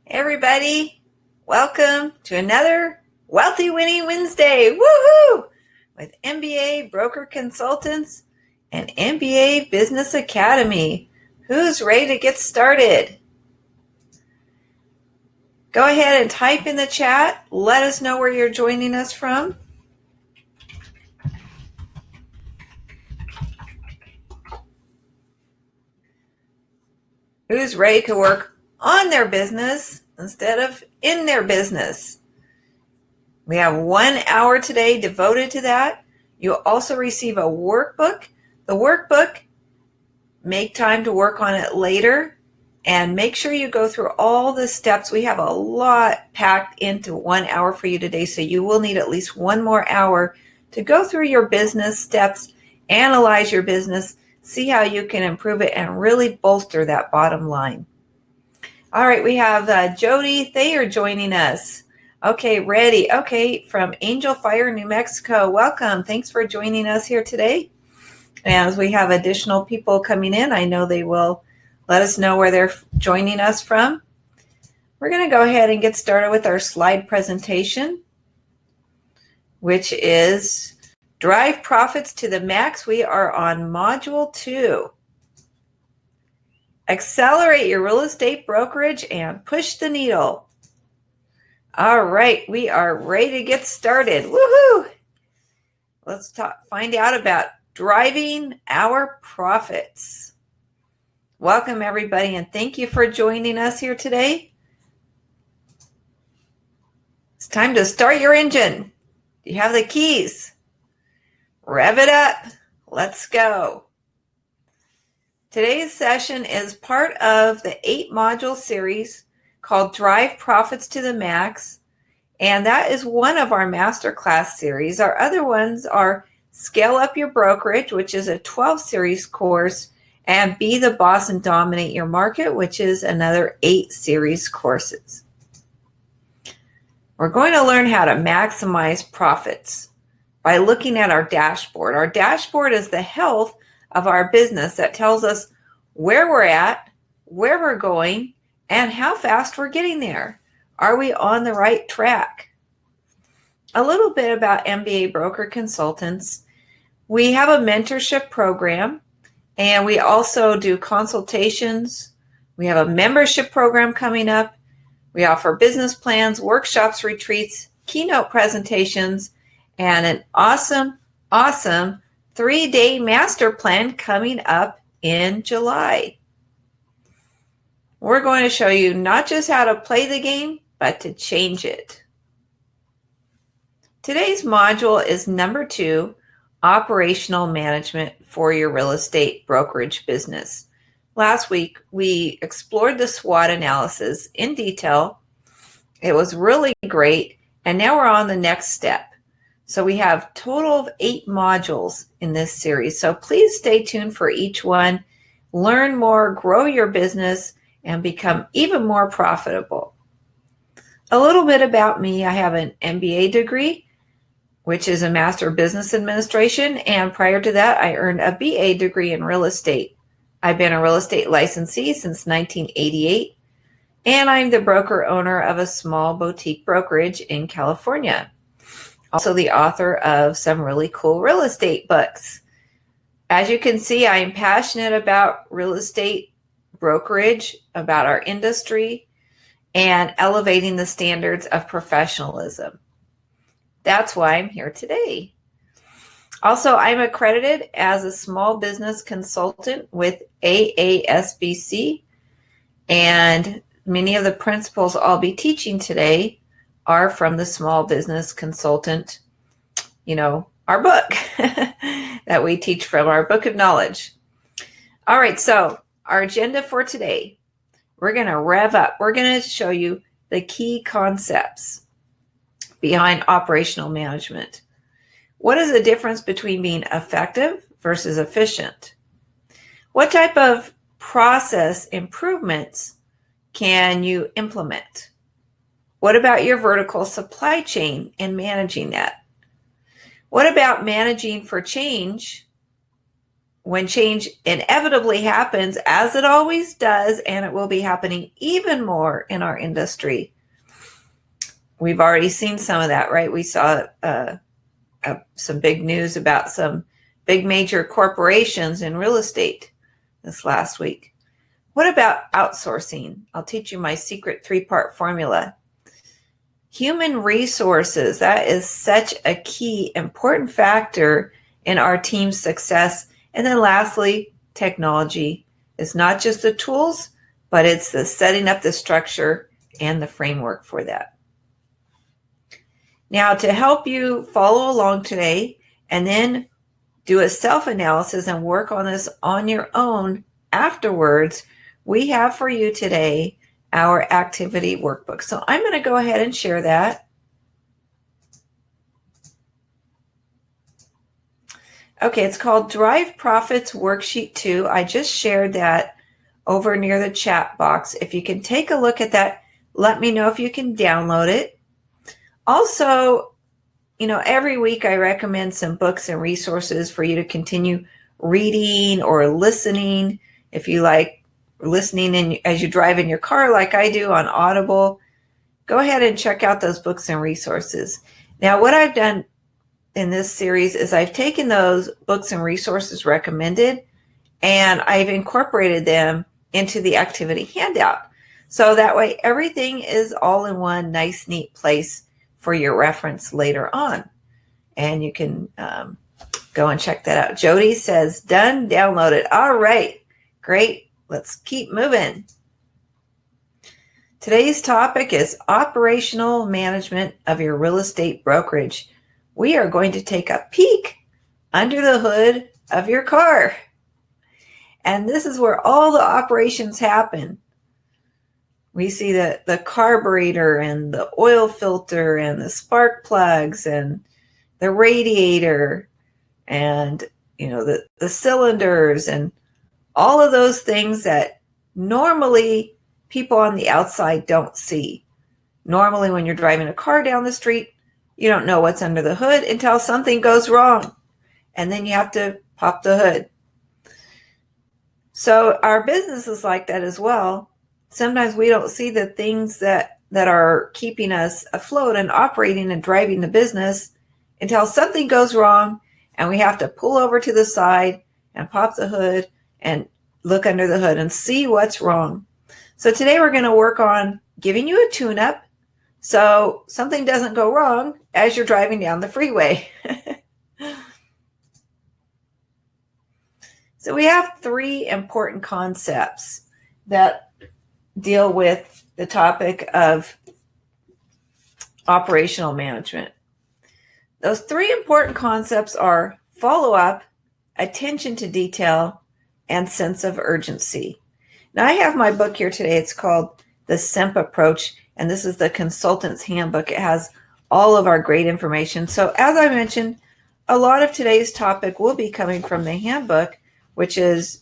Everybody, welcome to another Wealthy Winning Wednesday. Woohoo! With MBA Broker Consultants and MBA Business Academy. Who's ready to get started? Go ahead and type in the chat. Let us know where you're joining us from. Who's ready to work on their business instead of in their business? We have 1 hour today devoted to that. You'll also receive a workbook. The workbook, make time to work on it later and make sure you go through all the steps. We have a lot packed into 1 hour for you today, so you will need at least 1 more hour to go through your business steps, analyze your business, see how you can improve it and really bolster that bottom line. All right, we have Jody Thayer joining us. Okay, ready. Okay, from Angel Fire, New Mexico. Welcome. Thanks for joining us here today. As we have additional people coming in, I know they will let us know where they're joining us from. We're going to go ahead and get started with our slide presentation, which is Drive Profits to the Max. We are on Module 2. Accelerate your real estate brokerage and push the needle. All right, we are ready to get started. Woohoo! Let's find out about driving our profits. Welcome, everybody, and thank you for joining us here today. It's time to start your engine. You have the keys. Rev it up. Let's go. Today's session is part of the 8-module series called Drive Profits to the Max, and that is one of our MasterClass series. Our other ones are Scale Up Your Brokerage, which is a 12-series course, and Be the Boss and Dominate Your Market, which is another 8-series courses. We're going to learn how to maximize profits by looking at our dashboard. Our dashboard is the health of our business that tells us where we're at, where we're going, and how fast we're getting there. Are we on the right track? A little bit about MBA Broker Consultants. We have a mentorship program, and we also do consultations. We have a membership program coming up. We offer business plans, workshops, retreats, keynote presentations, and an awesome 3-day master plan coming up in July. We're going to show you not just how to play the game, but to change it. Today's module is number 2, Operational Management for your real estate brokerage business. Last week, we explored the SWOT analysis in detail. It was really great, and now we're on the next step. So we have a total of 8 modules in this series. So please stay tuned for each one. Learn more, grow your business, and become even more profitable. A little bit about me. I have an MBA degree, which is a Master of Business Administration. And prior to that, I earned a BA degree in real estate. I've been a real estate licensee since 1988. And I'm the broker owner of a small boutique brokerage in California. Also the author of some really cool real estate books. As you can see, I am passionate about real estate brokerage, about our industry, and elevating the standards of professionalism. That's why I'm here today. Also, I'm accredited as a small business consultant with AASBC, and many of the principles I'll be teaching today are from the Small Business Consultant, our book that we teach from, our book of knowledge. All right, so our agenda for today, we're going to rev up. We're going to show you the key concepts behind operational management. What is the difference between being effective versus efficient? What type of process improvements can you implement? What about your vertical supply chain and managing that? What about managing for change when change inevitably happens, as it always does, and it will be happening even more in our industry. We've already seen some of that, right? We saw some big news about some big major corporations in real estate this last week. What about outsourcing? I'll teach you my secret 3-part formula. Human resources, that is such a key, important factor in our team's success. And then lastly, technology is not just the tools, but it's the setting up the structure and the framework for that. Now, to help you follow along today and then do a self-analysis and work on this on your own afterwards, we have for you today our activity workbook. So I'm going to go ahead and share that. Okay, it's called Drive Profits Worksheet 2. I just shared that over near the chat box. If you can take a look at that, let me know if you can download it. Also, every week I recommend some books and resources for you to continue reading or listening. If you like listening as you drive in your car like I do on Audible, go ahead and check out those books and resources. Now, what I've done in this series is I've taken those books and resources recommended and I've incorporated them into the activity handout. So that way everything is all in one nice, neat place for your reference later on. And you can go and check that out. Jody says, done, downloaded. All right, great. Let's keep moving. Today's topic is operational management of your real estate brokerage. We are going to take a peek under the hood of your car. And this is where all the operations happen. We see the carburetor and the oil filter and the spark plugs and the radiator and the cylinders and all of those things that normally people on the outside don't see. Normally when you're driving a car down the street, you don't know what's under the hood until something goes wrong. And then you have to pop the hood. So our business is like that as well. Sometimes we don't see the things that are keeping us afloat and operating and driving the business until something goes wrong and we have to pull over to the side and pop the hood and look under the hood and see what's wrong. So today we're going to work on giving you a tune-up so something doesn't go wrong as you're driving down the freeway. So we have 3 important concepts that deal with the topic of operational management. Those 3 important concepts are follow-up, attention to detail, and sense of urgency. Now I have my book here today. It's called The SEMP Approach, and this is the Consultant's Handbook. It has all of our great information. So as I mentioned, a lot of today's topic will be coming from the handbook, which is,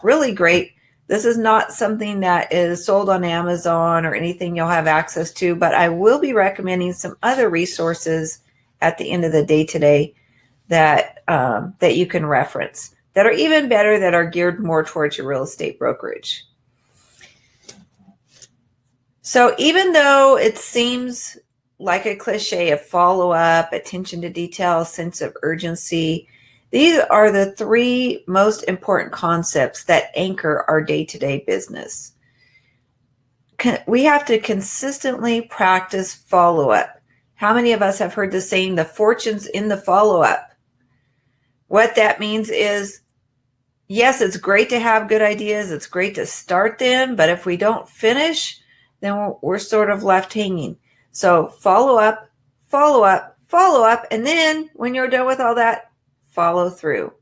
really great. This is not something that is sold on Amazon or anything you'll have access to, but I will be recommending some other resources at the end of the day today that you can reference that are even better, that are geared more towards your real estate brokerage. So even though it seems like a cliche of follow-up, attention to detail, sense of urgency, these are the 3 most important concepts that anchor our day-to-day business. We have to consistently practice follow-up. How many of us have heard the saying, the fortune's in the follow-up? What that means is, yes, it's great to have good ideas. It's great to start them. But if we don't finish, then we're sort of left hanging. So follow up, follow up, follow up. And then when you're done with all that, follow through.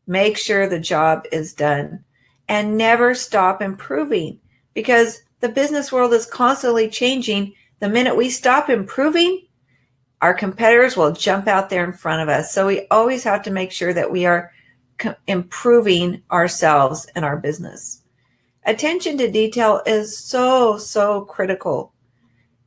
Make sure the job is done and never stop improving, because the business world is constantly changing. The minute we stop improving, our competitors will jump out there in front of us. So we always have to make sure that we are improving ourselves and our business. Attention to detail is so, so critical.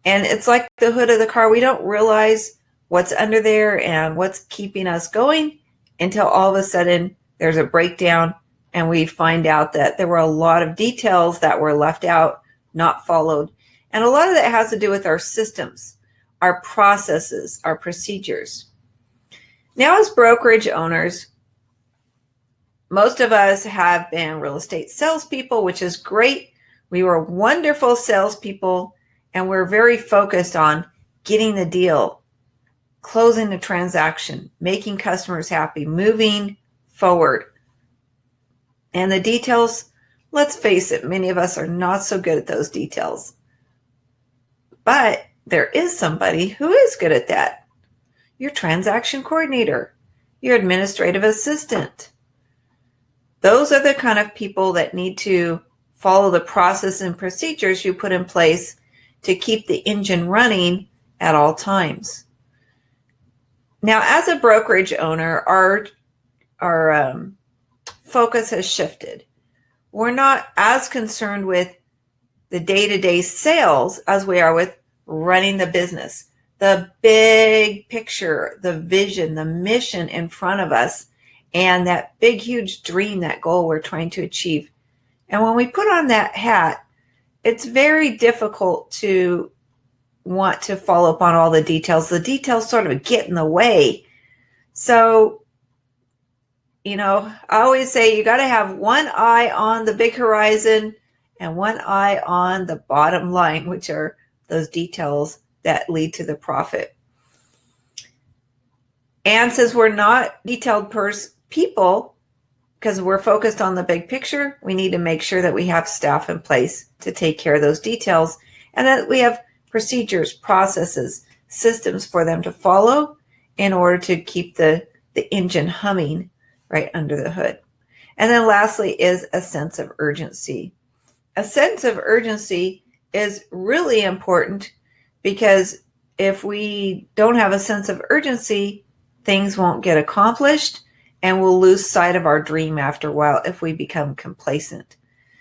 And it's like the hood of the car. We don't realize what's under there and what's keeping us going until all of a sudden there's a breakdown, and we find out that there were a lot of details that were left out, not followed. And a lot of that has to do with our systems, our processes, our procedures. Now, as brokerage owners, most of us have been real estate salespeople, which is great. We were wonderful salespeople, and we're very focused on getting the deal, closing the transaction, making customers happy, moving forward. And the details, let's face it, many of us are not so good at those details. But there is somebody who is good at that. Your transaction coordinator, your administrative assistant. Those are the kind of people that need to follow the process and procedures you put in place to keep the engine running at all times. Now, as a brokerage owner, our focus has shifted. We're not as concerned with the day-to-day sales as we are with running the business. The big picture, the vision, the mission in front of us, and that big, huge dream, that goal we're trying to achieve. And when we put on that hat, it's very difficult to want to follow up on all the details. The details sort of get in the way. So, I always say you got to have one eye on the big horizon and one eye on the bottom line, which are those details that lead to the profit. Anne says we're not detailed people because we're focused on the big picture. We need to make sure that we have staff in place to take care of those details, and that we have procedures, processes, systems for them to follow in order to keep the engine humming right under the hood. And then lastly is a sense of urgency. A sense of urgency is really important because if we don't have a sense of urgency, things won't get accomplished and we'll lose sight of our dream after a while if we become complacent.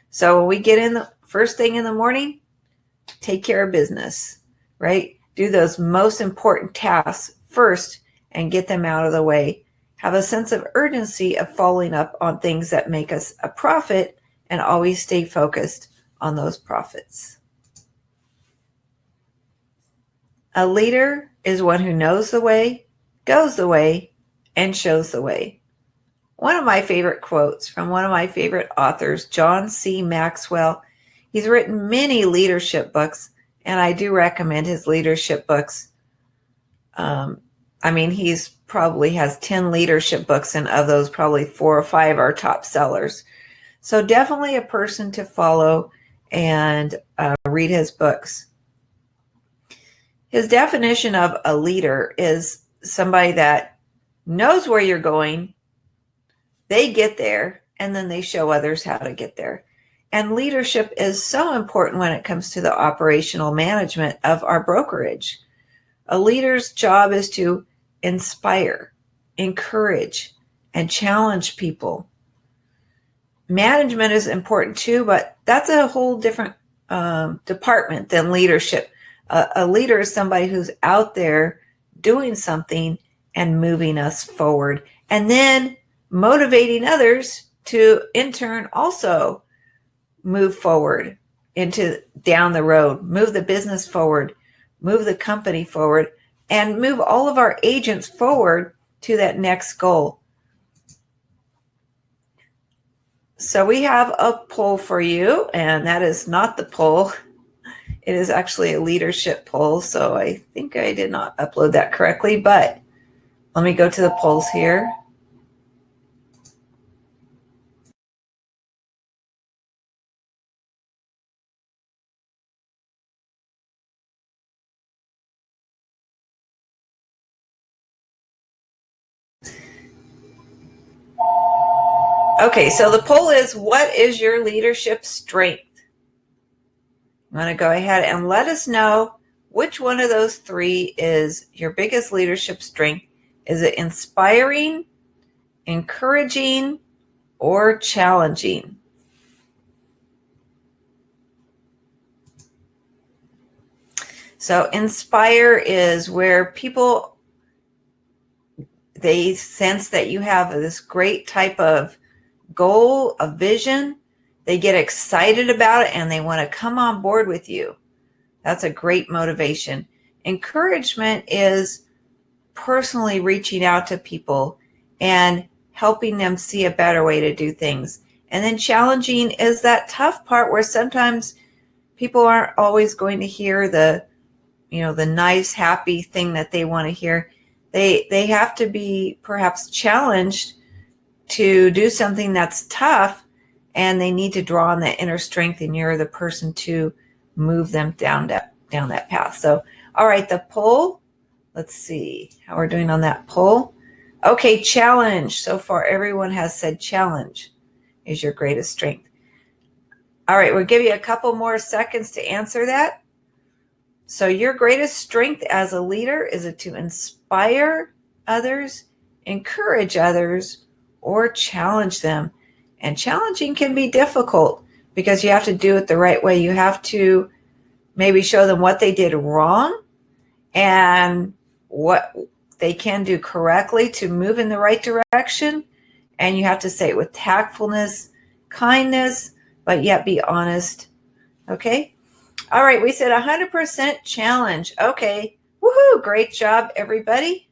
So when we get in the first thing in the morning, take care of business, right? Do those most important tasks first and get them out of the way. Have a sense of urgency of following up on things that make us a profit and always stay focused on those profits. A leader is one who knows the way, goes the way, and shows the way. One of my favorite quotes from one of my favorite authors, John C. Maxwell. He's written many leadership books, and I do recommend his leadership books. He's probably has 10 leadership books, and of those, probably 4 or 5 are top sellers. So definitely a person to follow and read his books. His definition of a leader is somebody that knows where you're going, they get there, and then they show others how to get there. And leadership is so important when it comes to the operational management of our brokerage. A leader's job is to inspire, encourage, and challenge people. Management is important too, but that's a whole different department than leadership. A leader is somebody who's out there doing something and moving us forward, and then motivating others to in turn also move forward into down the road, move the business forward, move the company forward, and move all of our agents forward to that next goal. So we have a poll for you, and that is not the poll. It is actually a leadership poll, so I think I did not upload that correctly, but let me go to the polls here. Okay, so the poll is, what is your leadership strength? I'm going to go ahead and let us know which one of those 3 is your biggest leadership strength. Is it inspiring, encouraging, or challenging? So inspire is where people they sense that you have this great type of goal, a vision. They get excited about it and they want to come on board with you. That's a great motivation. Encouragement is personally reaching out to people and helping them see a better way to do things. And then challenging is that tough part where sometimes people aren't always going to hear the nice, happy thing that they want to hear. They have to be perhaps challenged to do something that's tough, and they need to draw on that inner strength, and you're the person to move them down that path. So, all right, the poll. Let's see how we're doing on that poll. Okay, challenge. So far, everyone has said challenge is your greatest strength. All right, we'll give you a couple more seconds to answer that. So your greatest strength as a leader, is it to inspire others, encourage others, or challenge them? And challenging can be difficult because you have to do it the right way. You have to maybe show them what they did wrong and what they can do correctly to move in the right direction. And you have to say it with tactfulness, kindness, but yet be honest. Okay? All right, we said 100% challenge. Okay. Woohoo! Great job, everybody,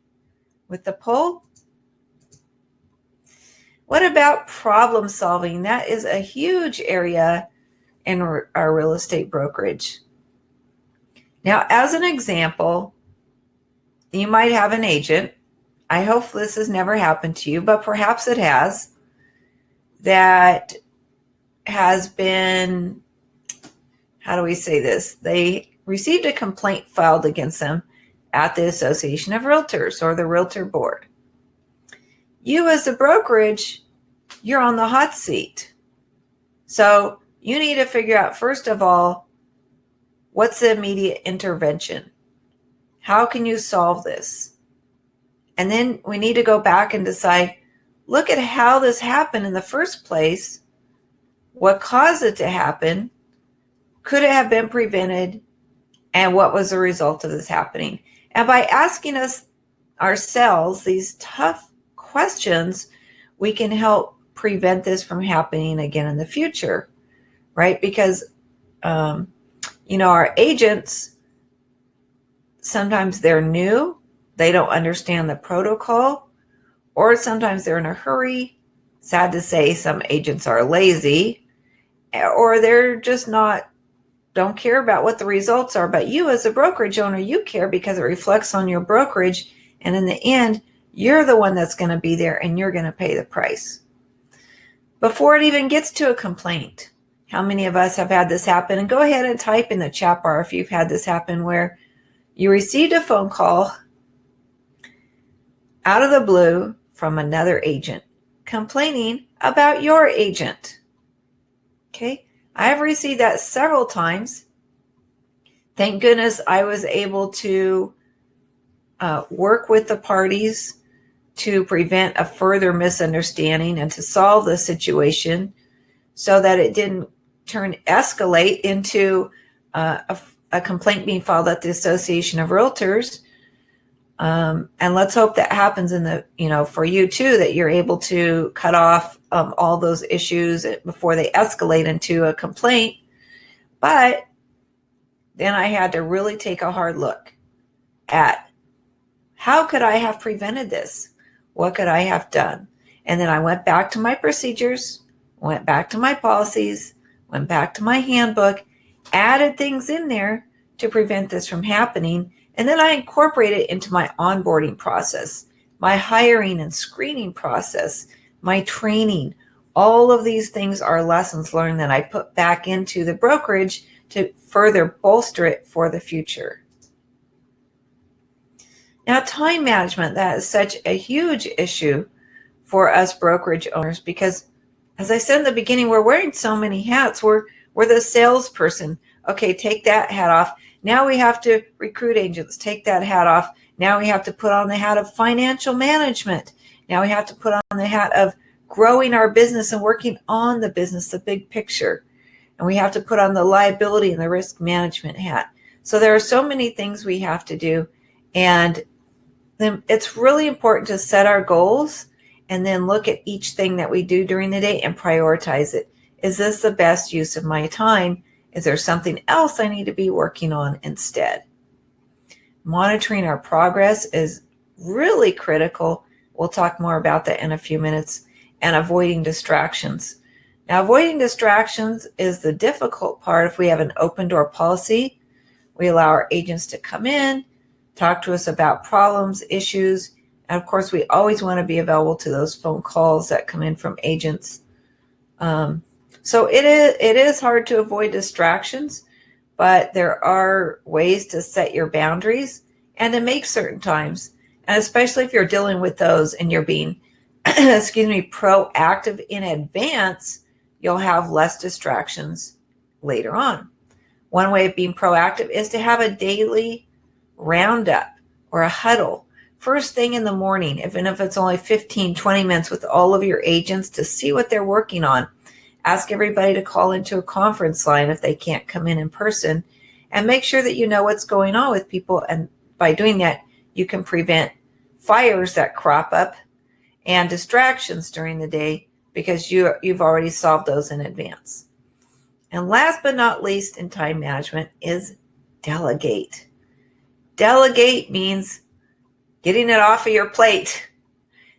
with the poll. What about problem solving? That is a huge area in our real estate brokerage. Now, as an example, you might have an agent. I hope this has never happened to you, but perhaps it has. That has been, how do we say this? They received a complaint filed against them at the Association of Realtors or the Realtor Board. You as a brokerage, you're on the hot seat. So you need to figure out, first of all, what's the immediate intervention? How can you solve this? And then we need to go back and decide, look at how this happened in the first place. What caused it to happen? Could it have been prevented? And what was the result of this happening? And by asking ourselves these tough questions, we can help prevent this from happening again in the future, right? Because, our agents, sometimes they're new, they don't understand the protocol, or sometimes they're in a hurry. Sad to say, some agents are lazy, or they're just don't care about what the results are. But you as a brokerage owner, you care because it reflects on your brokerage. And in the end, you're the one that's going to be there and you're going to pay the price. Before it even gets to a complaint, how many of us have had this happen? And go ahead and type in the chat bar if you've had this happen, where you received a phone call out of the blue from another agent complaining about your agent. Okay, I've received that several times. Thank goodness I was able to work with the parties to prevent a further misunderstanding and to solve the situation so that it didn't escalate into a complaint being filed at the Association of Realtors. And let's hope that happens for you too, that you're able to cut off all those issues before they escalate into a complaint. But then I had to really take a hard look at how could I have prevented this? What could I have done? And then I went back to my procedures, went back to my policies, went back to my handbook, added things in there to prevent this from happening. And then I incorporated it into my onboarding process, my hiring and screening process, my training. All of these things are lessons learned that I put back into the brokerage to further bolster it for the future. Now, time management, that is such a huge issue for us brokerage owners because, as I said in the beginning, we're wearing so many hats. We're the salesperson. Okay, take that hat off. Now we have to recruit agents. Take that hat off. Now we have to put on the hat of financial management. Now we have to put on the hat of growing our business and working on the business, the big picture. And we have to put on the liability and the risk management hat. So there are so many things we have to do. And then it's really important to set our goals and then look at each thing that we do during the day and prioritize it. Is this the best use of my time? Is there something else I need to be working on instead? Monitoring our progress is really critical. We'll talk more about that in a few minutes. And avoiding distractions. Now, avoiding distractions is the difficult part. If we have an open door policy, we allow our agents to come in, talk to us about problems, issues, and of course, we always want to be available to those phone calls that come in from agents. So it is hard to avoid distractions, but there are ways to set your boundaries and to make certain times. And especially if you're dealing with those and you're being, proactive in advance, you'll have less distractions later on. One way of being proactive is to have a daily roundup or a huddle first thing in the morning, even if it's only 15, 20 minutes with all of your agents to see what they're working on. Ask everybody to call into a conference line if they can't come in person, and make sure that you know what's going on with people. And by doing that, you can prevent fires that crop up and distractions during the day because you've already solved those in advance. And last but not least in time management is delegate. Delegate means getting it off of your plate.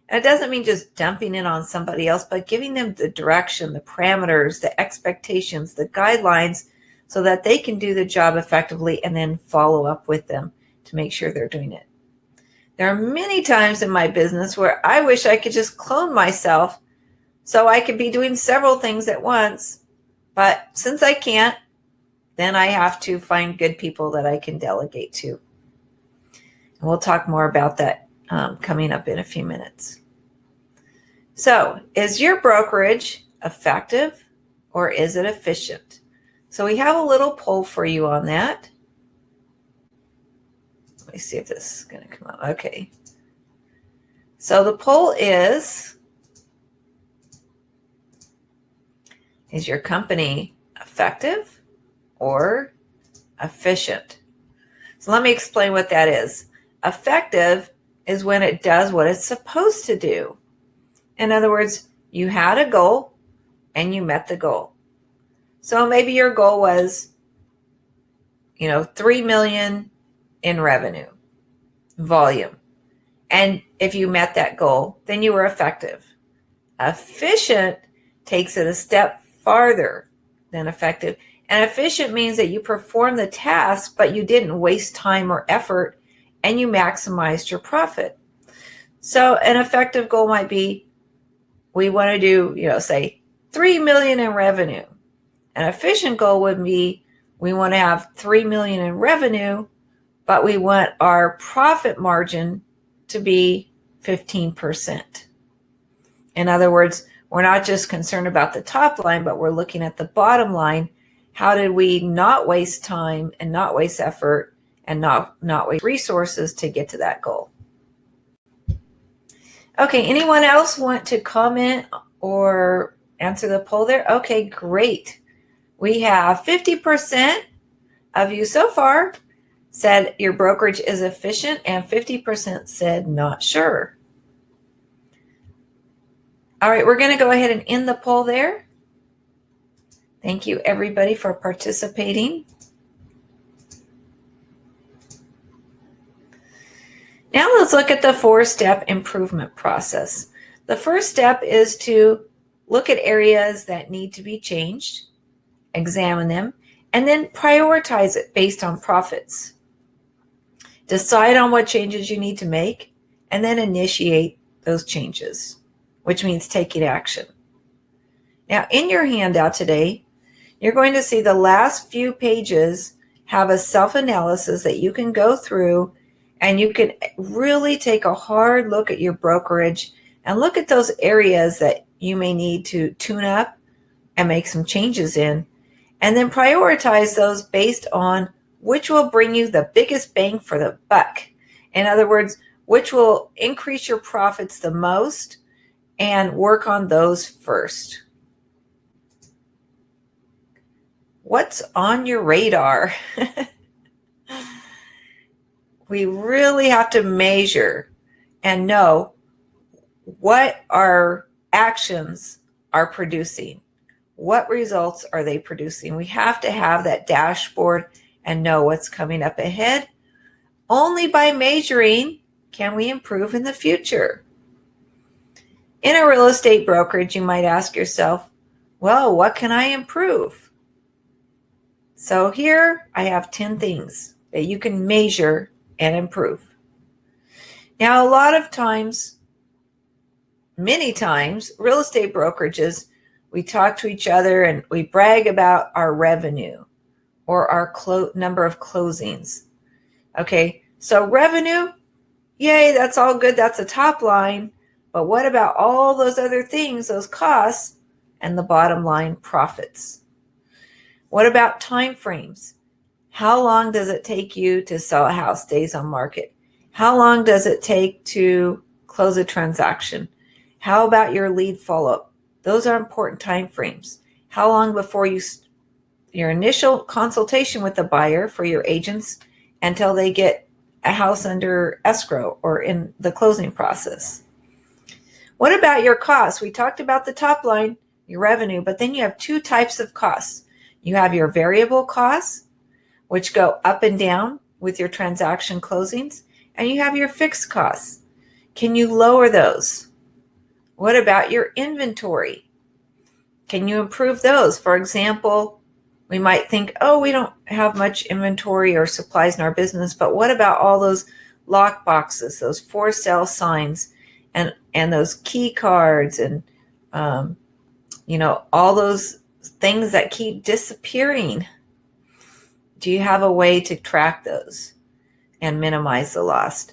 And it doesn't mean just dumping it on somebody else, but giving them the direction, the parameters, the expectations, the guidelines, so that they can do the job effectively and then follow up with them to make sure they're doing it. There are many times in my business where I wish I could just clone myself so I could be doing several things at once. But since I can't, then I have to find good people that I can delegate to. And we'll talk more about that coming up in a few minutes. So, is your brokerage effective or is it efficient? So we have a little poll for you on that. Let me see if this is going to come up. Okay. So the poll is your company effective or efficient? So let me explain what that is. Effective is when it does what it's supposed to do. In other words, you had a goal and you met the goal. So maybe your goal was, 3 million in revenue volume. And if you met that goal, then you were effective. Efficient takes it a step farther than effective. And efficient means that you performed the task, but you didn't waste time or effort, and you maximized your profit. So an effective goal might be, we want to do, say 3 million in revenue. An efficient goal would be, we want to have 3 million in revenue, but we want our profit margin to be 15%. In other words, we're not just concerned about the top line, but we're looking at the bottom line. How did we not waste time and not waste effort and not waste resources to get to that goal? Okay, anyone else want to comment or answer the poll there? Okay, great. We have 50% of you so far said your brokerage is efficient, and 50% said not sure. All right, we're going to go ahead and end the poll there. Thank you, everybody, for participating. Now let's look at the 4-step improvement process. The first step is to look at areas that need to be changed, examine them, and then prioritize it based on profits. Decide on what changes you need to make, and then initiate those changes, which means taking action. Now, in your handout today, you're going to see the last few pages have a self-analysis that you can go through, and you can really take a hard look at your brokerage and look at those areas that you may need to tune up and make some changes in, and then prioritize those based on which will bring you the biggest bang for the buck. In other words, which will increase your profits the most, and work on those first. What's on your radar? we really have to measure and know what our actions are producing. What results are they producing? We have to have that dashboard and know what's coming up ahead. Only by measuring can we improve in the future. In a real estate brokerage, you might ask yourself, well, what can I improve? So here I have 10 things that you can measure and improve. Now, a lot of times, many times, real estate brokerages, we talk to each other and we brag about our revenue or our number of closings. Okay, so revenue, yay, that's all good. That's a top line. But what about all those other things, those costs, and the bottom line profits? What about time frames? How long does it take you to sell a house, days on market? How long does it take to close a transaction? How about your lead follow-up? Those are important time frames. How long before your initial consultation with the buyer for your agents until they get a house under escrow or in the closing process? What about your costs? We talked about the top line, your revenue, but then you have two types of costs. You have your variable costs, which go up and down with your transaction closings, and you have your fixed costs. Can you lower those? What about your inventory? Can you improve those? For example, we might think, oh, we don't have much inventory or supplies in our business, but what about all those lock boxes, those for sale signs, and those key cards, and all those things that keep disappearing? Do you have a way to track those and minimize the loss?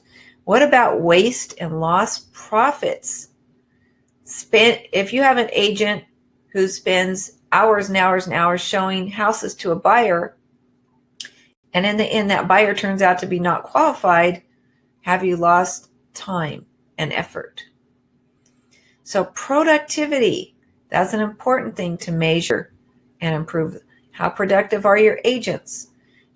What about waste and lost profits? If you have an agent who spends hours and hours and hours showing houses to a buyer, and in the end that buyer turns out to be not qualified, have you lost time and effort? So productivity, that's an important thing to measure and improve. How productive are your agents?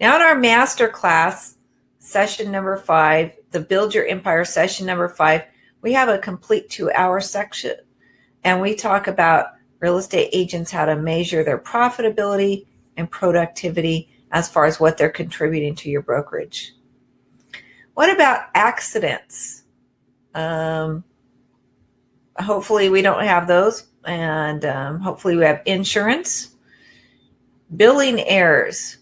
Now in our MasterClass session number 5, the Build Your Empire session number 5, we have a complete 2-hour section, and we talk about real estate agents, how to measure their profitability and productivity as far as what they're contributing to your brokerage. What about accidents? Hopefully we don't have those, and hopefully we have insurance. Billing errors.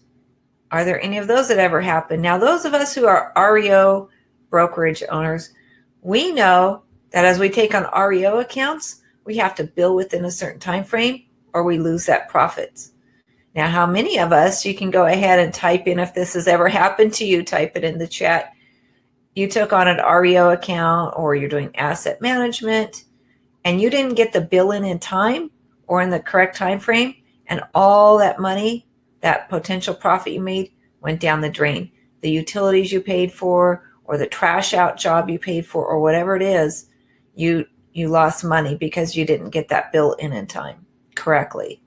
Are there any of those that ever happen? Now, those of us who are REO brokerage owners, we know that as we take on REO accounts, we have to bill within a certain time frame or we lose that profits. Now, how many of us, you can go ahead and type in if this has ever happened to you, type it in the chat. You took on an REO account or you're doing asset management and you didn't get the bill in time or in the correct time frame, and all that money, that potential profit you made, went down the drain. The utilities you paid for or the trash out job you paid for or whatever it is, you lost money because you didn't get that bill in time correctly.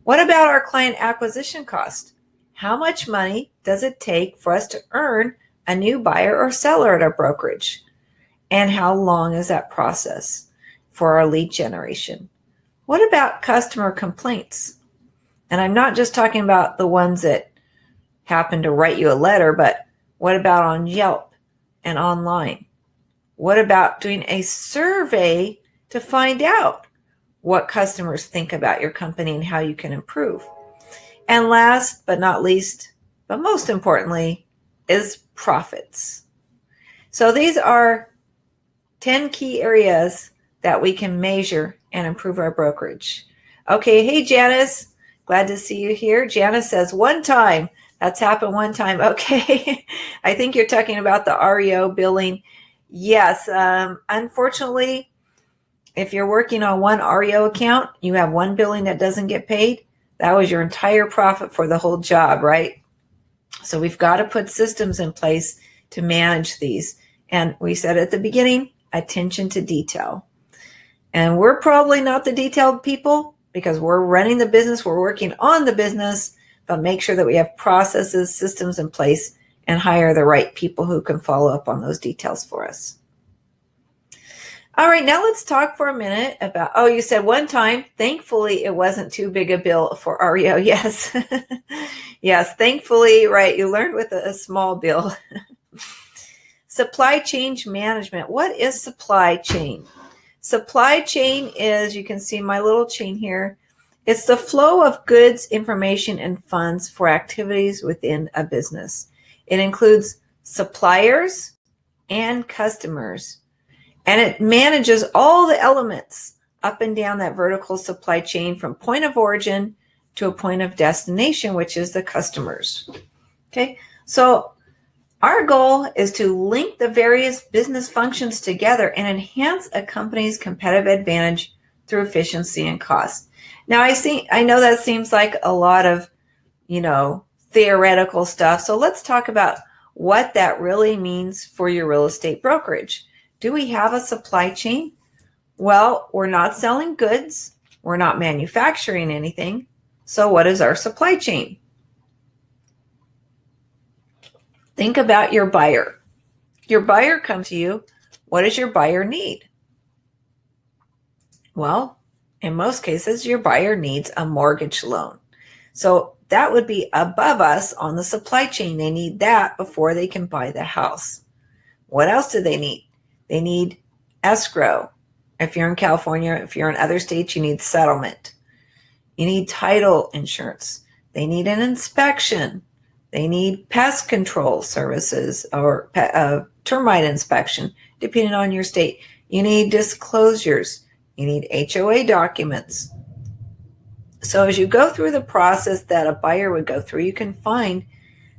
What about our client acquisition cost? How much money does it take for us to earn a new buyer or seller at our brokerage? And how long is that process for our lead generation? What about customer complaints? And I'm not just talking about the ones that happen to write you a letter, but what about on Yelp and online? What about doing a survey to find out what customers think about your company and how you can improve? And last but not least, but most importantly, is profits. So these are 10 key areas that we can measure and improve our brokerage. Okay, hey Janice, glad to see you here. Janice says one time. That's happened one time. Okay, I think you're talking about the REO billing. Yes, unfortunately, if you're working on one REO account, you have one billing that doesn't get paid. That was your entire profit for the whole job, right? So we've got to put systems in place to manage these. And we said at the beginning, attention to detail. And we're probably not the detailed people because we're running the business, we're working on the business, but make sure that we have processes, systems in place and hire the right people who can follow up on those details for us. All right, now let's talk for a minute about, oh, you said one time, thankfully it wasn't too big a bill for REO. Yes. Yes, thankfully, right, you learned with a small bill. Supply chain management. What is supply chain? Supply chain is, you can see my little chain here, it's the flow of goods, information, and funds for activities within a business. It includes suppliers and customers, and it manages all the elements up and down that vertical supply chain from point of origin to a point of destination, which is the customers. Okay, so our goal is to link the various business functions together and enhance a company's competitive advantage through efficiency and cost. Now, I know that seems like a lot of, theoretical stuff. So let's talk about what that really means for your real estate brokerage. Do we have a supply chain? Well, we're not selling goods. We're not manufacturing anything. So what is our supply chain? Think about your buyer. Your buyer comes to you. What does your buyer need? Well, in most cases, your buyer needs a mortgage loan. So that would be above us on the supply chain. They need that before they can buy the house. What else do they need? They need escrow. If you're in California, if you're in other states, you need settlement. You need title insurance. They need an inspection. They need pest control services or termite inspection, depending on your state. You need disclosures. You need HOA documents. So as you go through the process that a buyer would go through, you can find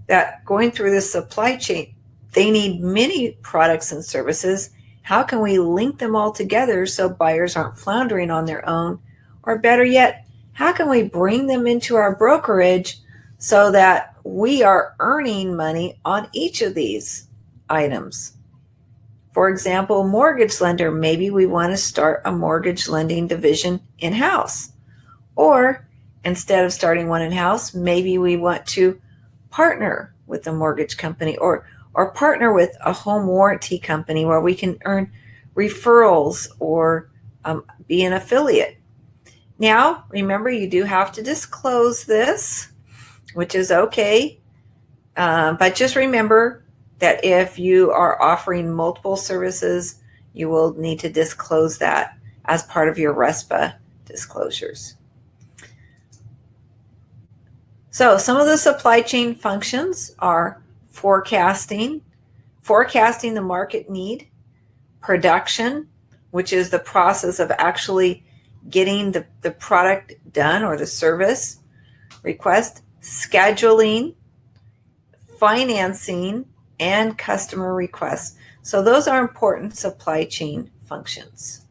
that going through the supply chain, they need many products and services. How can we link them all together so buyers aren't floundering on their own? Or better yet, how can we bring them into our brokerage so that we are earning money on each of these items? For example, mortgage lender, maybe we want to start a mortgage lending division in-house. Or instead of starting one in-house, maybe we want to partner with a mortgage company or partner with a home warranty company where we can earn referrals or be an affiliate. Now, remember, you do have to disclose this, which is okay. But just remember that if you are offering multiple services, you will need to disclose that as part of your RESPA disclosures. So some of the supply chain functions are forecasting the market need, production, which is the process of actually getting the product done or the service request, scheduling, financing, and customer requests. So those are important supply chain functions.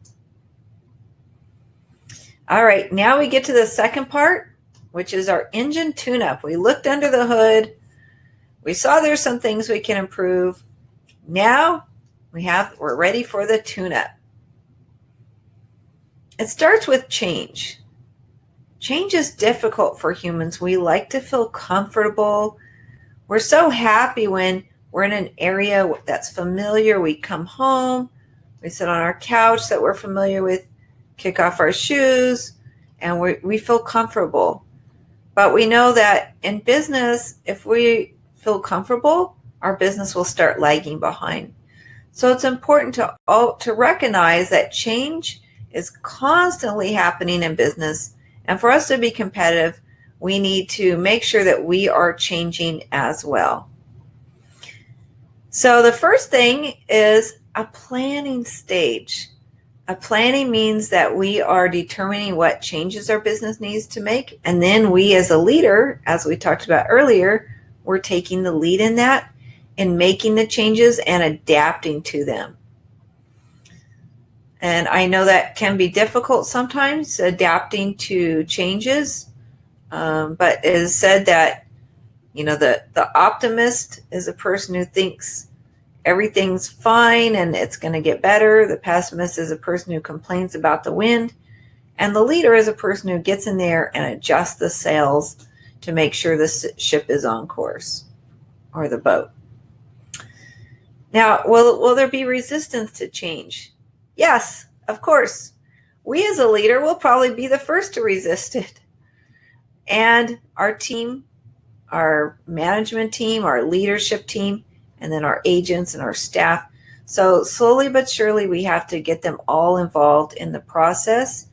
All right, now we get to the second part, which is our engine tune-up. We looked under the hood. We saw there's some things we can improve. Now we're ready for the tune-up. It starts with change. Change is difficult for humans. We like to feel comfortable. We're so happy when we're in an area that's familiar. We come home, we sit on our couch that we're familiar with, kick off our shoes, and we feel comfortable. But we know that in business, if we feel comfortable, our business will start lagging behind. So it's important to recognize that change is constantly happening in business. And for us to be competitive, we need to make sure that we are changing as well. So the first thing is a planning stage. A planning means that we are determining what changes our business needs to make. And then we as a leader, as we talked about earlier, we're taking the lead in that and making the changes and adapting to them. And I know that can be difficult sometimes, adapting to changes. But it is said that, the optimist is a person who thinks everything's fine and it's going to get better. The pessimist is a person who complains about the wind. And the leader is a person who gets in there and adjusts the sails to make sure the ship is on course, or the boat. Now, will there be resistance to change? Yes, of course. We as a leader will probably be the first to resist it. And our team, our management team, our leadership team, and then our agents and our staff. So slowly but surely, we have to get them all involved in the process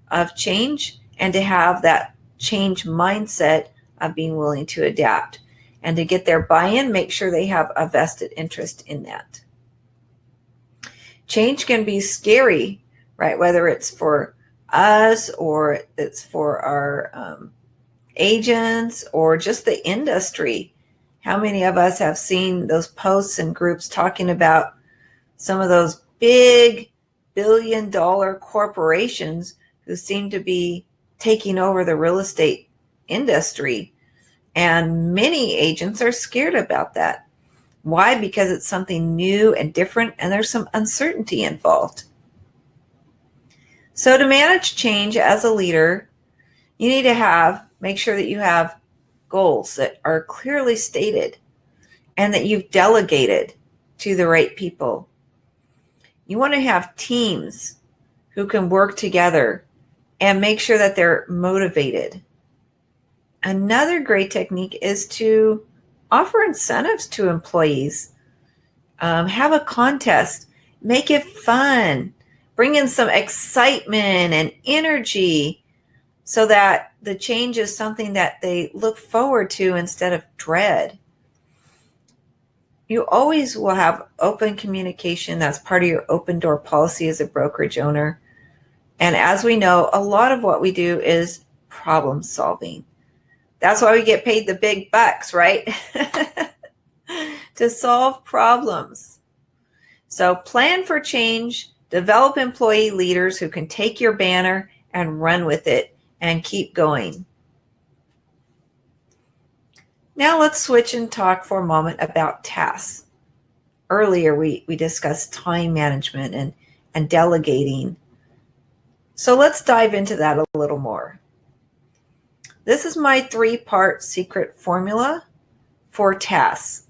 of change and to have that change mindset of being willing to adapt. And to get their buy-in, make sure they have a vested interest in that. Change can be scary, right? Whether it's for us or it's for our agents or just the industry. How many of us have seen those posts and groups talking about some of those big billion-dollar corporations who seem to be taking over the real estate industry? And many agents are scared about that. Why? Because it's something new and different, and there's some uncertainty involved. So to manage change as a leader, you need to make sure that you have goals that are clearly stated and that you've delegated to the right people. You want to have teams who can work together and make sure that they're motivated. Another great technique is to offer incentives to employees. Have a contest, make it fun, bring in some excitement and energy so that the change is something that they look forward to instead of dread. You always will have open communication. That's part of your open door policy as a brokerage owner. And as we know, a lot of what we do is problem solving. That's why we get paid the big bucks, right? To solve problems. So plan for change, develop employee leaders who can take your banner and run with it and keep going. Now let's switch and talk for a moment about tasks. Earlier, we discussed time management and delegating. So let's dive into that a little more. This is my 3-part secret formula for tasks.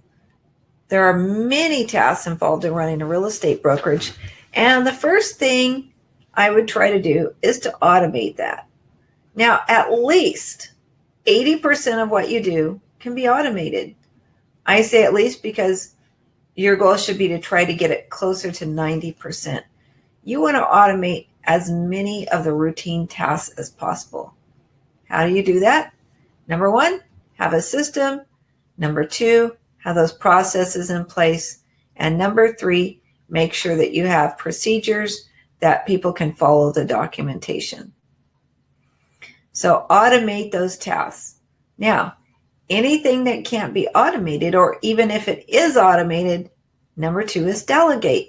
There are many tasks involved in running a real estate brokerage. And the first thing I would try to do is to automate that. Now, at least 80% of what you do can be automated. I say at least because your goal should be to try to get it closer to 90%. You want to automate as many of the routine tasks as possible. How do you do that? Number 1, have a system. Number 2, have those processes in place. And number 3, make sure that you have procedures that people can follow the documentation. So automate those tasks. Now, anything that can't be automated, or even if it is automated, number 2 is delegate.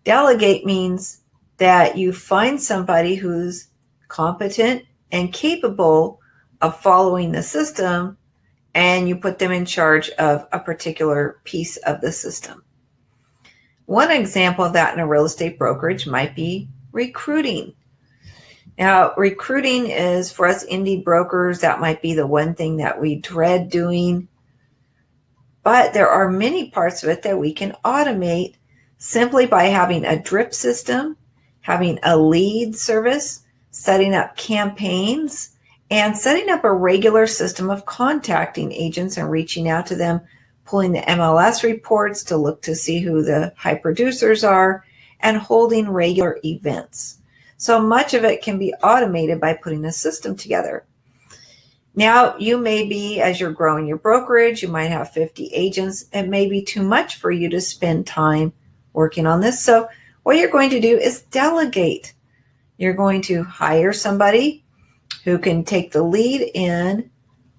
Delegate means that you find somebody who's competent and capable of following the system, and you put them in charge of a particular piece of the system. One example of that in a real estate brokerage might be recruiting. Now, recruiting is, for us indie brokers, that might be the one thing that we dread doing. But there are many parts of it that we can automate simply by having a drip system, having a lead service, setting up campaigns, and setting up a regular system of contacting agents and reaching out to them, pulling the MLS reports to look to see who the high producers are, and holding regular events. So much of it can be automated by putting a system together. Now, you may be, as you're growing your brokerage, you might have 50 agents. It may be too much for you to spend time working on this. So what you're going to do is delegate. You're going to hire somebody who can take the lead in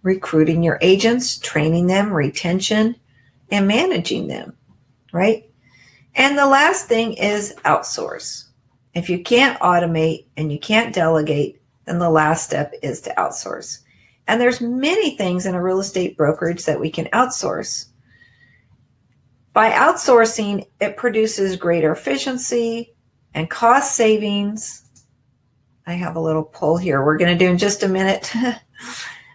recruiting your agents, training them, retention, and managing them, right? And the last thing is outsource. If you can't automate and you can't delegate, then the last step is to outsource. And there's many things in a real estate brokerage that we can outsource. By outsourcing, it produces greater efficiency and cost savings. I have a little poll here we're going to do in just a minute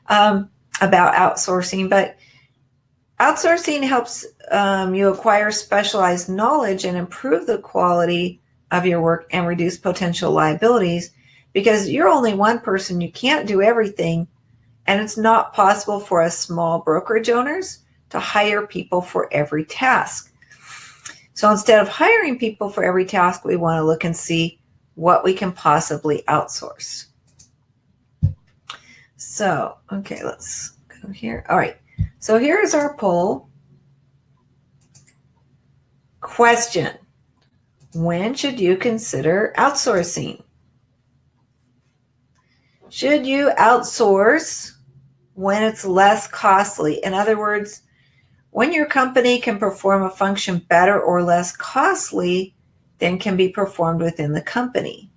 about outsourcing, but Outsourcing helps you acquire specialized knowledge and improve the quality of your work and reduce potential liabilities because you're only one person. You can't do everything, and it's not possible for us small brokerage owners to hire people for every task. So instead of hiring people for every task, we want to look and see what we can possibly outsource. So, okay, let's go here. All right. So here's our poll. Question: when should you consider outsourcing? Should you outsource when it's less costly? In other words, when your company can perform a function better or less costly than can be performed within the company?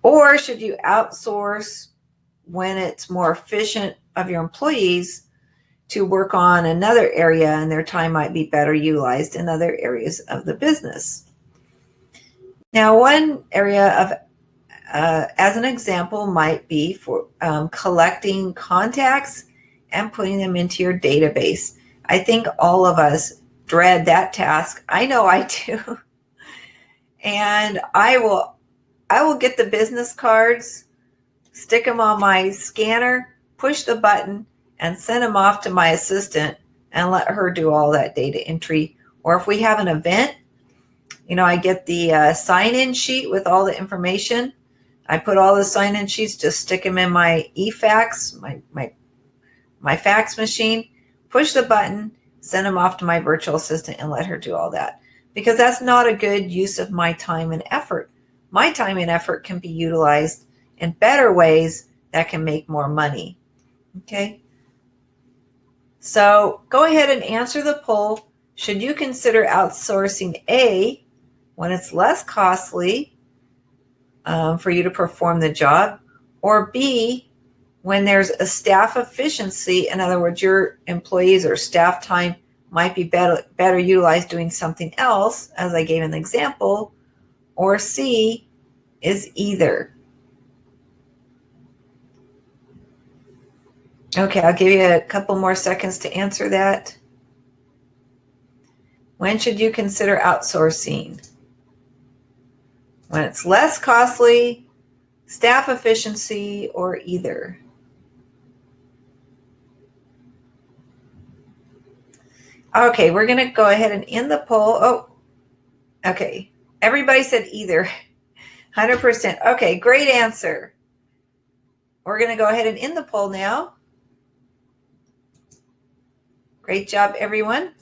Or should you outsource when it's more efficient of your employees to work on another area and their time might be better utilized in other areas of the business? Now, one area of, as an example, might be for collecting contacts and putting them into your database. I think all of us dread that task. I know I do. And I will get the business cards, stick them on my scanner, push the button, and send them off to my assistant and let her do all that data entry. Or if we have an event, I get the sign-in sheet with all the information. I put all the sign-in sheets, just stick them in my e-fax, my fax machine, push the button, send them off to my virtual assistant and let her do all that. Because that's not a good use of my time and effort. My time and effort can be utilized in better ways that can make more money. Okay? So go ahead and answer the poll. Should you consider outsourcing A, when it's less costly for you to perform the job, or B, when there's a staff efficiency? In other words, your employees or staff time might be better utilized doing something else, as I gave an example, or C is either. Okay, I'll give you a couple more seconds to answer that. When should you consider outsourcing? When it's less costly, staff efficiency, or either. Okay, we're going to go ahead and end the poll. Oh, okay. Everybody said either. 100%. Okay, great answer. We're going to go ahead and end the poll now. Great job, everyone.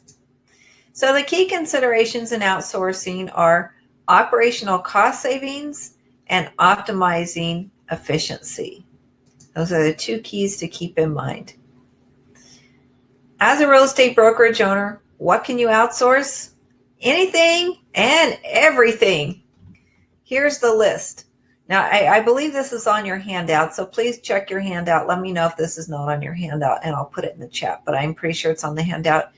So the key considerations in outsourcing are operational cost savings and optimizing efficiency. Those are the two keys to keep in mind. As a real estate brokerage owner, what can you outsource? Anything and everything. Here's the list. Now, I believe this is on your handout, so please check your handout. Let me know if this is not on your handout, and I'll put it in the chat, but I'm pretty sure it's on the handout.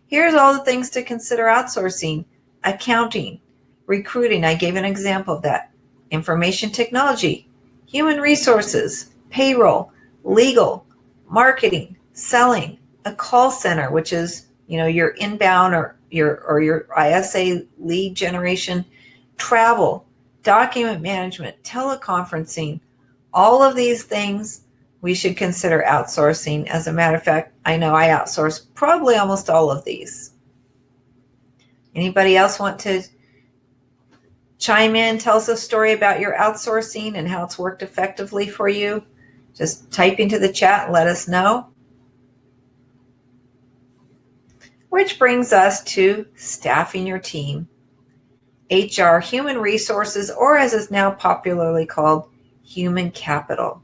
Here's all the things to consider outsourcing. Accounting, recruiting, I gave an example of that. Information technology, human resources, payroll, legal, marketing, selling, a call center, which is, your inbound or your ISA lead generation, travel, document management, teleconferencing, all of these things we should consider outsourcing. As a matter of fact, I know I outsource probably almost all of these. Anybody else want to chime in, tell us a story about your outsourcing and how it's worked effectively for you? Just type into the chat and let us know. Which brings us to staffing your team. HR, human resources, or as is now popularly called, human capital.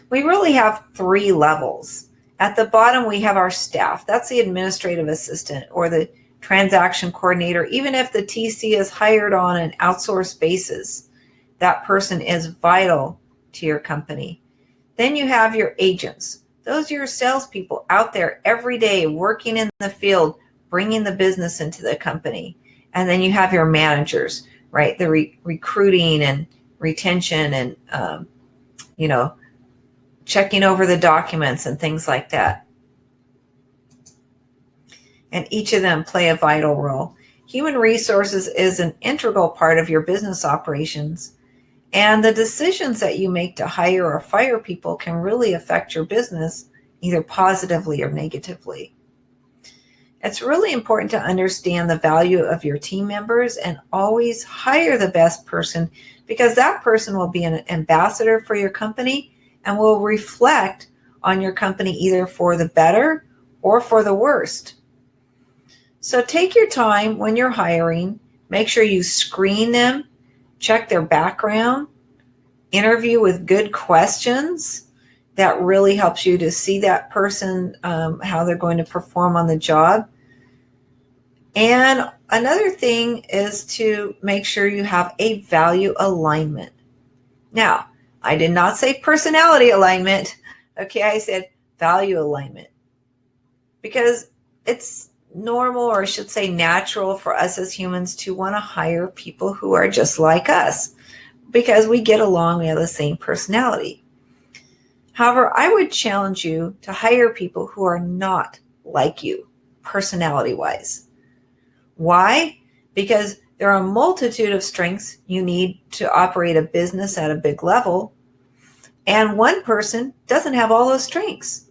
We really have three levels. At the bottom, we have our staff. That's the administrative assistant or the transaction coordinator. Even if the TC is hired on an outsourced basis, that person is vital to your company. Then you have your agents. Those are your salespeople out there every day working in the field, bringing the business into the company. And then you have your managers, right? The recruiting and retention and, checking over the documents and things like that. and each of them play a vital role. Human resources is an integral part of your business operations, and the decisions that you make to hire or fire people can really affect your business either positively or negatively. It's really important to understand the value of your team members and always hire the best person, because that person will be an ambassador for your company and will reflect on your company either for the better or for the worst. So take your time when you're hiring. Make sure you screen them, check their background, interview with good questions. That really helps you to see that person, how they're going to perform on the job. And another thing is to make sure you have a value alignment. Now, I did not say personality alignment. Okay, I said value alignment, because it's normal, or I should say natural, for us as humans to want to hire people who are just like us because we get along, we have the same personality. However, I would challenge you to hire people who are not like you personality-wise. Why? Because there are a multitude of strengths you need to operate a business at a big level, and one person doesn't have all those strengths.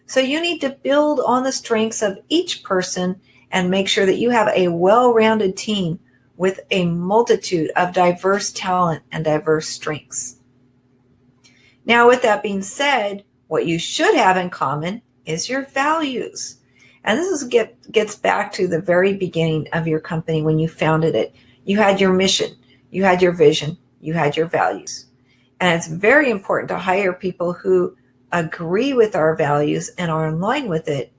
So you need to build on the strengths of each person and make sure that you have a well-rounded team with a multitude of diverse talent and diverse strengths. Now, with that being said, what you should have in common is your values. And this gets back to the very beginning of your company when you founded it. You had your mission, you had your vision, you had your values. And it's very important to hire people who agree with our values and are in line with it,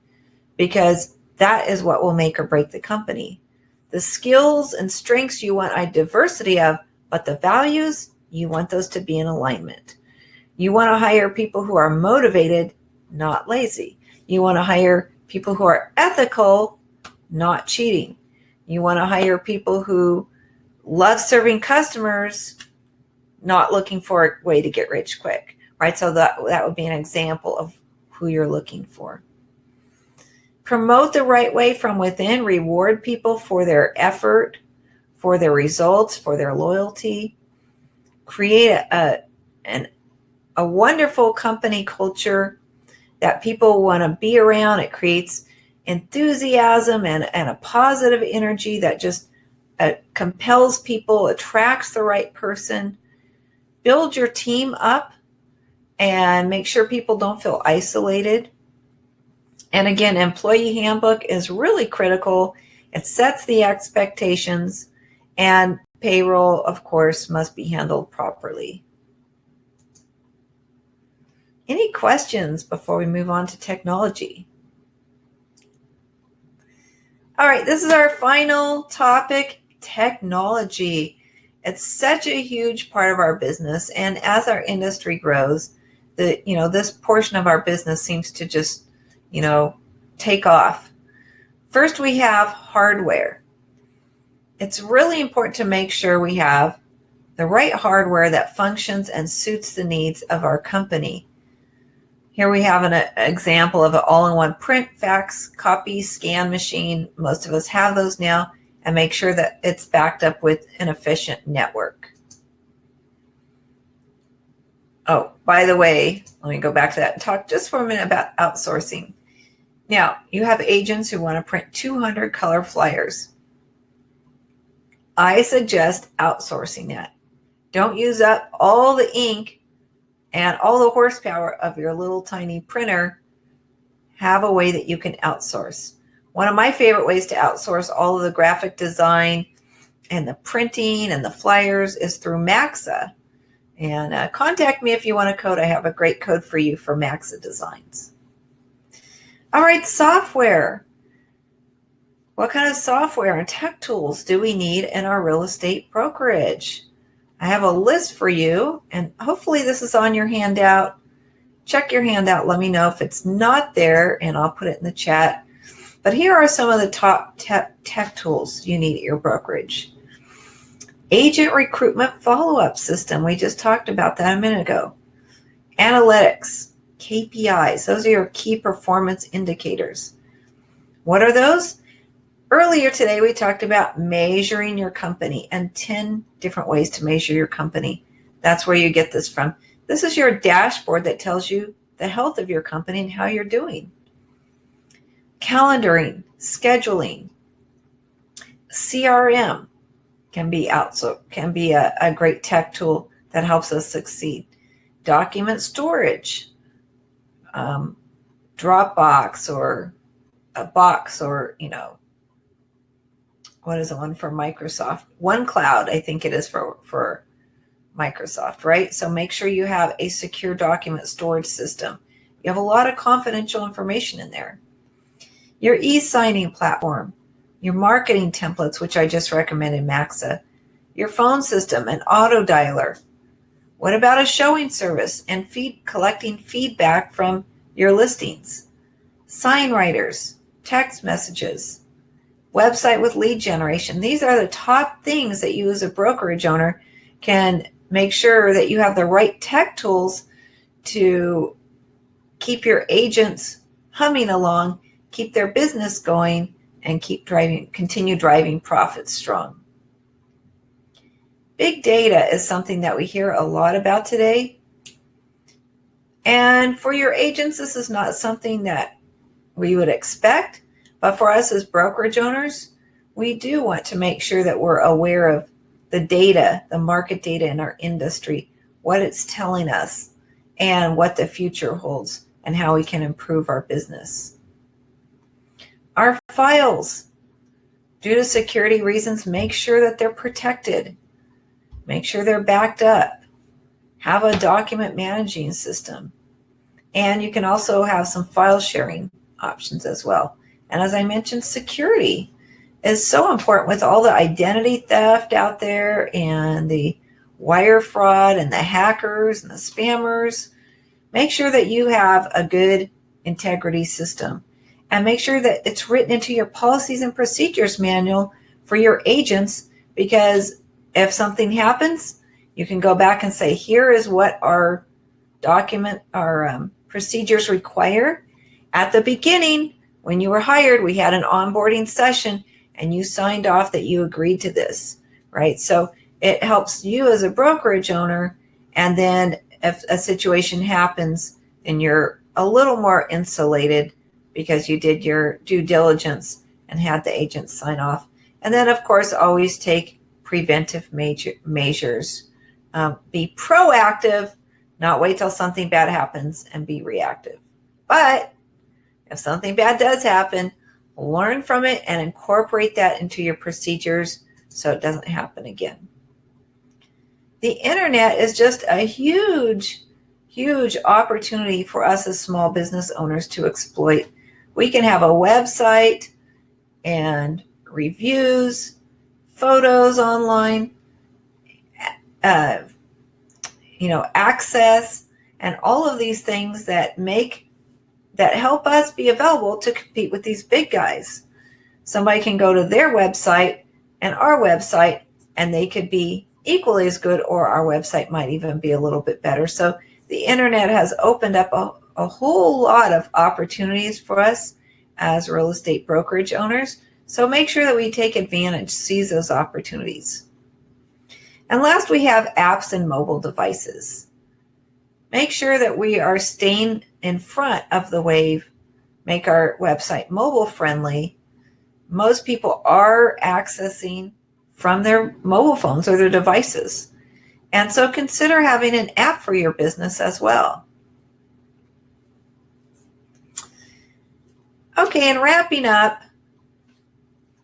because that is what will make or break the company. The skills and strengths you want a diversity of, but the values, you want those to be in alignment. You want to hire people who are motivated, not lazy. You want to hire people who are ethical, not cheating. You want to hire people who love serving customers, not looking for a way to get rich quick, right? So that would be an example of who you're looking for. Promote the right way from within. Reward people for their effort, for their results, for their loyalty. Create a wonderful company culture that people want to be around. It creates enthusiasm and a positive energy that just compels people, attracts the right person. Build your team up and make sure people don't feel isolated. And again, employee handbook is really critical. It sets the expectations, and payroll, of course, must be handled properly. Any questions before we move on to technology? All right, this is our final topic, technology. It's such a huge part of our business, and as our industry grows, this portion of our business seems to just, take off. First, we have hardware. It's really important to make sure we have the right hardware that functions and suits the needs of our company. Here we have an example of an all-in-one print, fax, copy, scan machine. Most of us have those now, and make sure that it's backed up with an efficient network. Oh, by the way, let me go back to that and talk just for a minute about outsourcing. Now, you have agents who want to print 200 color flyers. I suggest outsourcing that. Don't use up all the ink and all the horsepower of your little tiny printer. Have a way that you can outsource. One of my favorite ways to outsource all of the graphic design and the printing and the flyers is through Maxa. And contact me if you want a code. I have a great code for you for Maxa designs. All right, software. What kind of software and tech tools do we need in our real estate brokerage? I have a list for you, and hopefully this is on your handout. Check your handout. Let me know if it's not there, and I'll put it in the chat. But here are some of the top tech tools you need at your brokerage. Agent recruitment follow-up system. We just talked about that a minute ago. Analytics, KPIs. Those are your key performance indicators. What are those? Earlier today, we talked about measuring your company and 10 different ways to measure your company. That's where you get this from. This is your dashboard that tells you the health of your company and how you're doing. Calendaring, scheduling, CRM can be a great tech tool that helps us succeed. Document storage, Dropbox or a box, or what is the one for Microsoft? OneCloud, I think it is for Microsoft, right? So make sure you have a secure document storage system. You have a lot of confidential information in there. Your e-signing platform, your marketing templates, which I just recommended, Maxa, your phone system, an auto dialer. What about a showing service and collecting feedback from your listings? Sign writers, text messages, website with lead generation. These are the top things that you as a brokerage owner can make sure that you have the right tech tools to keep your agents humming along, keep their business going, and continue driving profits strong. Big data is something that we hear a lot about today. And for your agents, this is not something that we would expect, but for us as brokerage owners, we do want to make sure that we're aware of the data, the market data in our industry, what it's telling us, and what the future holds, and how we can improve our business. Our files, due to security reasons, make sure that they're protected. Make sure they're backed up. Have a document managing system. And you can also have some file sharing options as well. And as I mentioned, security is so important with all the identity theft out there and the wire fraud and the hackers and the spammers. Make sure that you have a good integrity system, and make sure that it's written into your policies and procedures manual for your agents, because if something happens, you can go back and say, here is what our procedures require. At the beginning, when you were hired, we had an onboarding session and you signed off that you agreed to this, right? So it helps you as a brokerage owner. And then if a situation happens, then you're a little more insulated because you did your due diligence and had the agent sign off. And then, of course, always take preventive measures. Be proactive, not wait till something bad happens and be reactive. But if something bad does happen, learn from it and incorporate that into your procedures so it doesn't happen again. The internet is just a huge, huge opportunity for us as small business owners to exploit. We can have a website and reviews, photos online, access, and all of these things that help us be available to compete with these big guys. Somebody can go to their website and our website, and they could be equally as good, or our website might even be a little bit better. So the internet has opened up a whole lot of opportunities for us as real estate brokerage owners. So make sure that we take advantage, seize those opportunities. And last, we have apps and mobile devices. Make sure that we are staying in front of the wave. Make our website mobile friendly. Most people are accessing from their mobile phones or their devices. And so consider having an app for your business as well. Okay, and wrapping up,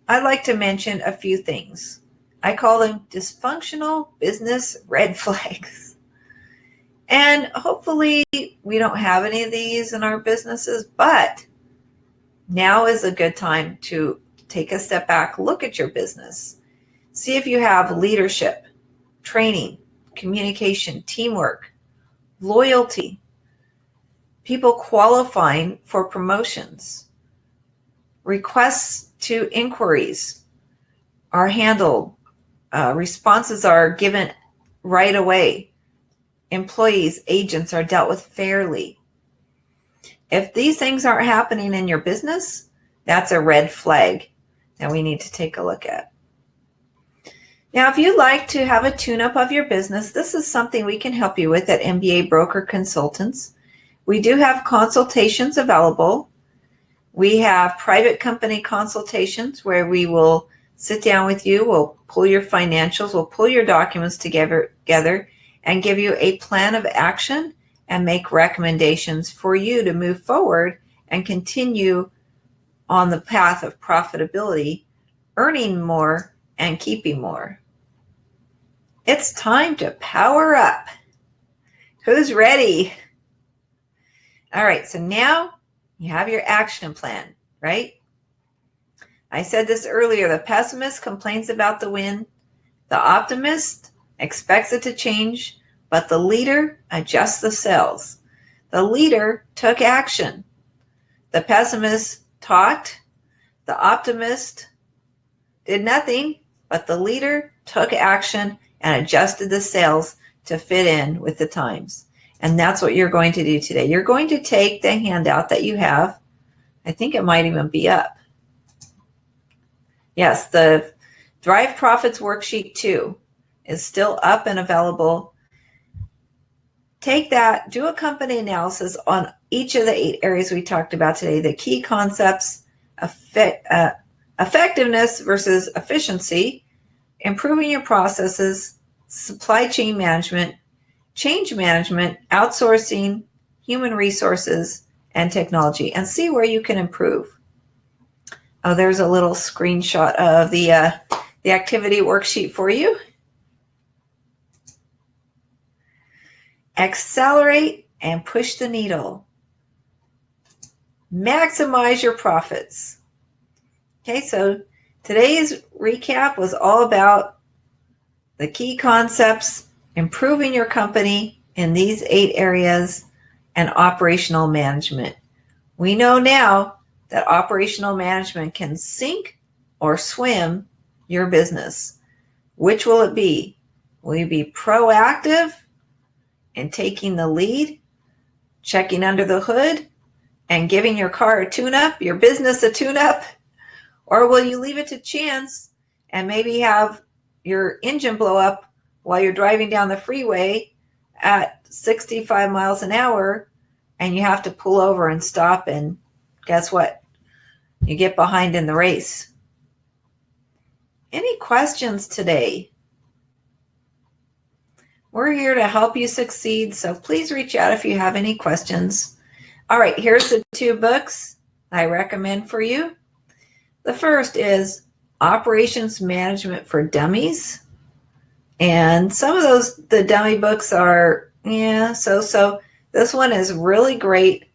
I'd like to mention a few things. I call them dysfunctional business red flags. And hopefully we don't have any of these in our businesses, but now is a good time to take a step back, look at your business. See if you have leadership, training, communication, teamwork, loyalty, people qualifying for promotions, requests to inquiries are handled, responses are given right away, employees, agents are dealt with fairly. If these things aren't happening in your business, that's a red flag. that we need to take a look at. Now, if you'd like to have a tune-up of your business, this is something we can help you with at MBA Broker Consultants. We do have consultations available. We have private company consultations where we will sit down with you, we'll pull your financials, we'll pull your documents together and give you a plan of action and make recommendations for you to move forward and continue on the path of profitability, earning more and keeping more. It's time to power up. Who's ready? All right, so now you have your action plan, right? I said this earlier, the pessimist complains about the wind, the optimist expects it to change, but the leader adjusts the sails. The leader took action. The pessimist talked, the optimist did nothing, but the leader took action and adjusted the sails to fit in with the times. And that's what you're going to do today. You're going to take the handout that you have. I think it might even be up. Yes, the Drive Profits Worksheet 2 is still up and available. Take that, do a company analysis on each of the 8 areas we talked about today, the key concepts, effectiveness versus efficiency, improving your processes, supply chain management, change management, outsourcing, human resources, and technology, and see where you can improve. Oh, there's a little screenshot of the activity worksheet for you. Accelerate and push the needle. Maximize your profits. Okay, so today's recap was all about the key concepts, improving your company in these 8 areas, and operational management. We know now that operational management can sink or swim your business. Which will it be? Will you be proactive in taking the lead, checking under the hood, and giving your car a tune-up, your business a tune-up? Or will you leave it to chance and maybe have your engine blow up while you're driving down the freeway at 65 miles an hour and you have to pull over and stop, and guess what? You get behind in the race. Any questions today? We're here to help you succeed, so please reach out if you have any questions. All right, here's the 2 books I recommend for you. The first is Operations Management for Dummies. And some of the dummy books are, so. This one is really great.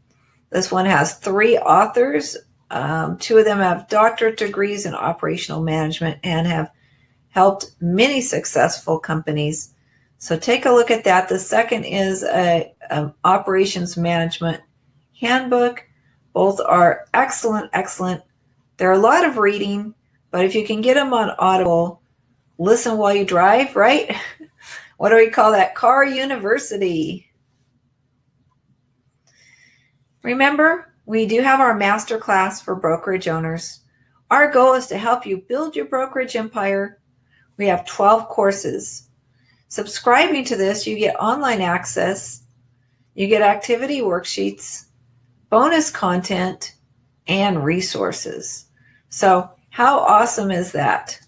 This one has 3 authors. 2 of them have doctorate degrees in operational management and have helped many successful companies. So take a look at that. The second is a operations management handbook. Both are excellent. There are a lot of reading, but if you can get them on Audible, listen while you drive, right? What do we call that? Car University. Remember, we do have our MasterClass for brokerage owners. Our goal is to help you build your brokerage empire. We have 12 courses. Subscribing to this, you get online access, you get activity worksheets, bonus content, and resources. So how awesome is that?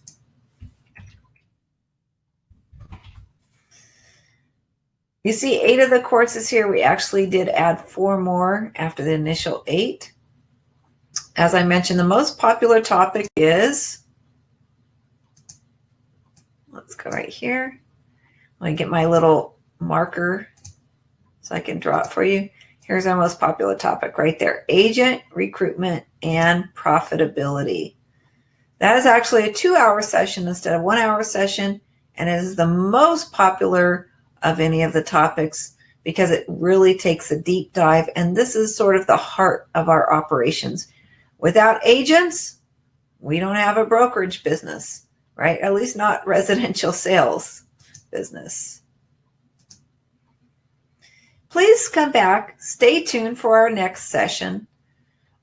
You see 8 of the courses here. We actually did add 4 more after the initial 8. As I mentioned, the most popular topic is, let's go right here. Let me get my little marker so I can draw it for you. Here's our most popular topic right there: agent recruitment and profitability. That is actually a 2-hour session instead of 1-hour session, and it is the most popular of any of the topics because it really takes a deep dive, and this is sort of the heart of our operations. Without agents, we don't have a brokerage business, right? At least not residential sales business. Please come back. Stay tuned for our next session.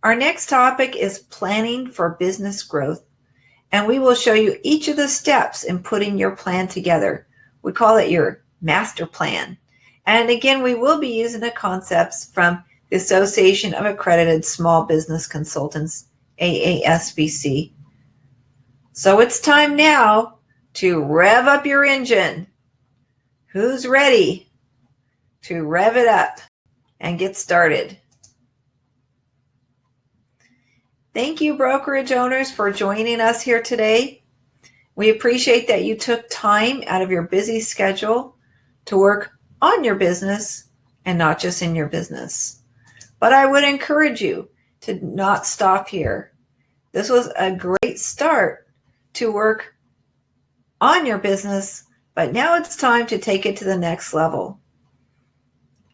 Our next topic is planning for business growth. and we will show you each of the steps in putting your plan together. We call it your master plan. And again, we will be using the concepts from the Association of Accredited Small Business Consultants, AASBC. So it's time now to rev up your engine. Who's ready to rev it up and get started? Thank you, brokerage owners, for joining us here today. We appreciate that you took time out of your busy schedule to work on your business and not just in your business. But I would encourage you to not stop here. This was a great start to work on your business, but now it's time to take it to the next level.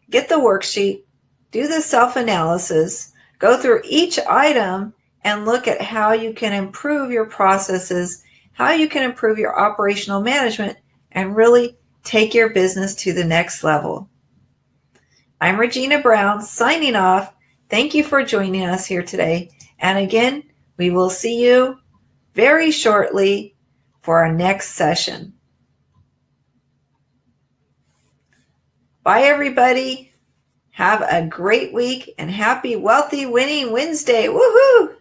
Get the worksheet, do the self-analysis, go through each item and look at how you can improve your processes, how you can improve your operational management, and really take your business to the next level. I'm Regina Brown signing off. Thank you for joining us here today. And again, we will see you very shortly for our next session. Bye, everybody. Have a great week and happy Wealthy Winning Wednesday. Woohoo!